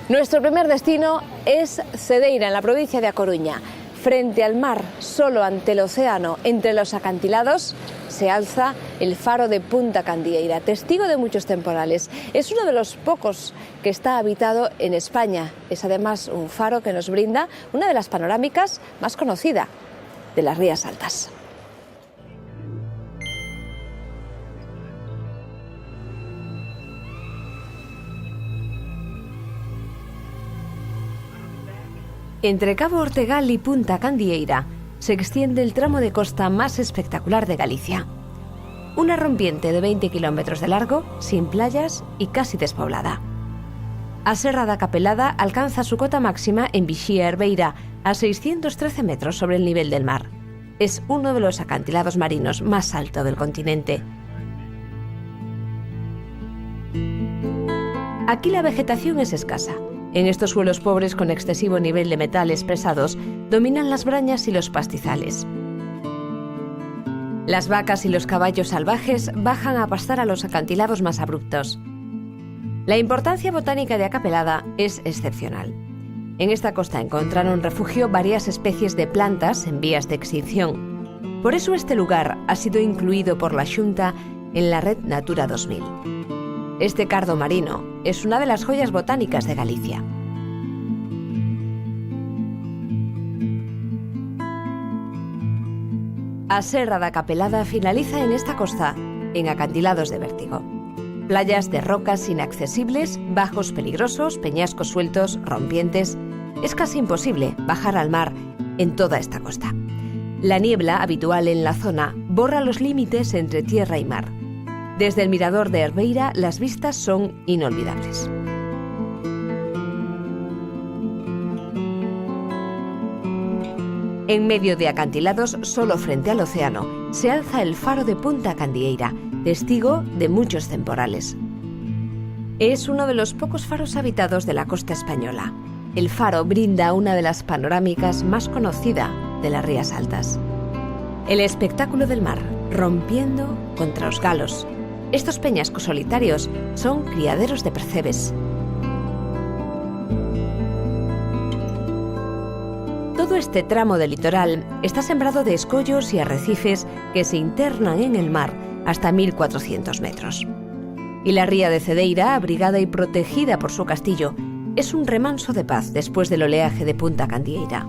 Nuestro primer destino es Cedeira, en la provincia de A Coruña. Frente al mar, solo ante el océano, entre los acantilados, se alza el faro de Punta Candieira, testigo de muchos temporales. Es uno de los pocos que está habitado en España. Es además un faro que nos brinda una de las panorámicas más conocidas de las Rías Altas. Entre Cabo Ortegal y Punta Candieira se extiende el tramo de costa más espectacular de Galicia. Una rompiente de 20 kilómetros de largo, sin playas y casi despoblada. A Serra da Capelada alcanza su cota máxima en Vixía Herbeira, a 613 metros sobre el nivel del mar. Es uno de los acantilados marinos más altos del continente. Aquí la vegetación es escasa. En estos suelos pobres con excesivo nivel de metales pesados dominan las brañas y los pastizales. Las vacas y los caballos salvajes bajan a pastar a los acantilados más abruptos. La importancia botánica de Acapelada es excepcional. En esta costa encontraron refugio varias especies de plantas en vías de extinción. Por eso este lugar ha sido incluido por la Xunta en la Red Natura 2000. Este cardo marino es una de las joyas botánicas de Galicia. A Serra da Capelada finaliza en esta costa, en acantilados de vértigo. Playas de rocas inaccesibles, bajos peligrosos, peñascos sueltos, rompientes. Es casi imposible bajar al mar en toda esta costa. La niebla habitual en la zona borra los límites entre tierra y mar. Desde el mirador de Herbeira, las vistas son inolvidables. En medio de acantilados, solo frente al océano, se alza el faro de Punta Candieira, testigo de muchos temporales. Es uno de los pocos faros habitados de la costa española. El faro brinda una de las panorámicas más conocidas de las Rías Altas. El espectáculo del mar, rompiendo contra los galos. Estos peñascos solitarios son criaderos de percebes. Todo este tramo del litoral está sembrado de escollos y arrecifes que se internan en el mar hasta 1400 metros. Y la ría de Cedeira, abrigada y protegida por su castillo, es un remanso de paz después del oleaje de Punta Candieira.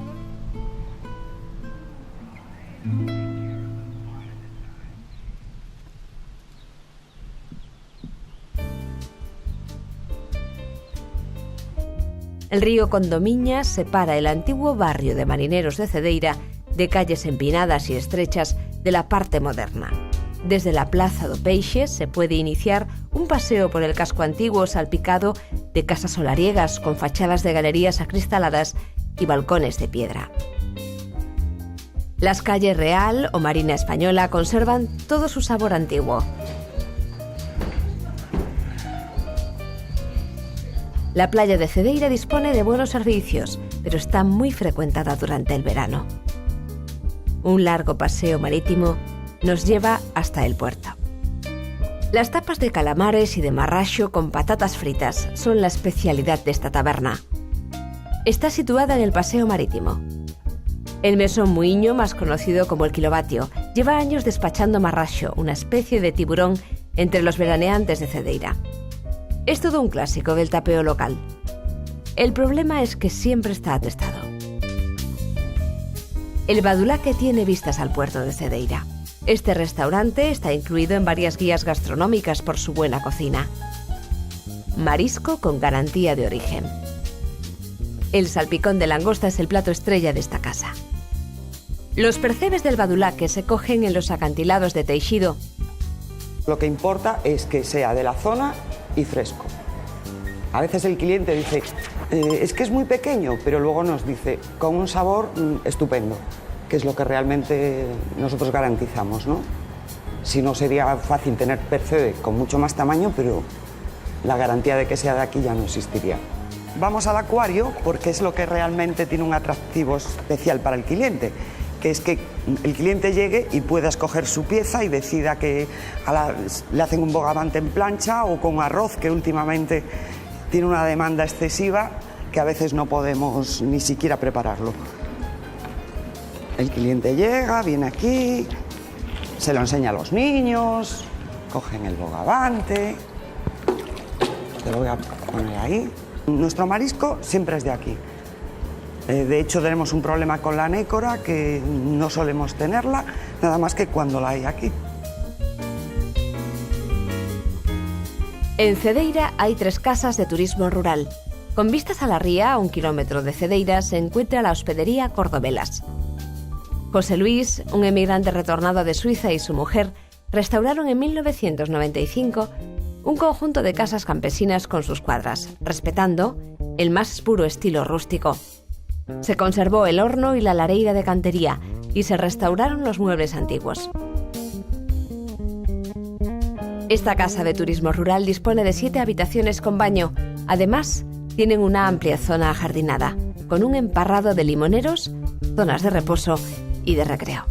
El río Condomiñas separa el antiguo barrio de marineros de Cedeira de calles empinadas y estrechas de la parte moderna. Desde la Plaza do Peixe se puede iniciar un paseo por el casco antiguo salpicado de casas solariegas con fachadas de galerías acristaladas y balcones de piedra. Las calles Real o Marina Española conservan todo su sabor antiguo. La playa de Cedeira dispone de buenos servicios, pero está muy frecuentada durante el verano. Un largo paseo marítimo nos lleva hasta el puerto. Las tapas de calamares y de marraxo con patatas fritas son la especialidad de esta taberna. Está situada en el paseo marítimo. El mesón Muiño, más conocido como el Kilovatio, lleva años despachando marraxo, una especie de tiburón, entre los veraneantes de Cedeira. Es todo un clásico del tapeo local. El problema es que siempre está atestado. El Badulaque tiene vistas al puerto de Cedeira. Este restaurante está incluido en varias guías gastronómicas por su buena cocina. Marisco con garantía de origen. El salpicón de langosta es el plato estrella de esta casa. Los percebes del Badulaque se cogen en los acantilados de Teixido. Lo que importa es que sea de la zona y fresco. A veces el cliente dice, es que es muy pequeño, pero luego nos dice, con un sabor estupendo, que es lo que realmente nosotros garantizamos, ¿no? Si no, sería fácil tener percebe con mucho más tamaño, pero la garantía de que sea de aquí ya no existiría. Vamos al acuario porque es lo que realmente tiene un atractivo especial para el cliente, que es que el cliente llegue y pueda escoger su pieza y decida que le hacen un bogavante en plancha o con arroz, que últimamente tiene una demanda excesiva, que a veces no podemos ni siquiera prepararlo. El cliente llega, viene aquí, se lo enseña a los niños, cogen el bogavante, te lo voy a poner ahí. Nuestro marisco siempre es de aquí. De hecho, tenemos un problema con la nécora, que no solemos tenerla, nada más que cuando la hay aquí. En Cedeira hay 3 casas de turismo rural. Con vistas a la ría, a 1 kilómetro de Cedeira, se encuentra la hospedería Cordobelas. José Luis, un emigrante retornado de Suiza, y su mujer restauraron en 1995 un conjunto de casas campesinas con sus cuadras, respetando el más puro estilo rústico. Se conservó el horno y la lareira de cantería y se restauraron los muebles antiguos. Esta casa de turismo rural dispone de 7 habitaciones con baño. Además, tienen una amplia zona ajardinada, con un emparrado de limoneros, zonas de reposo y de recreo.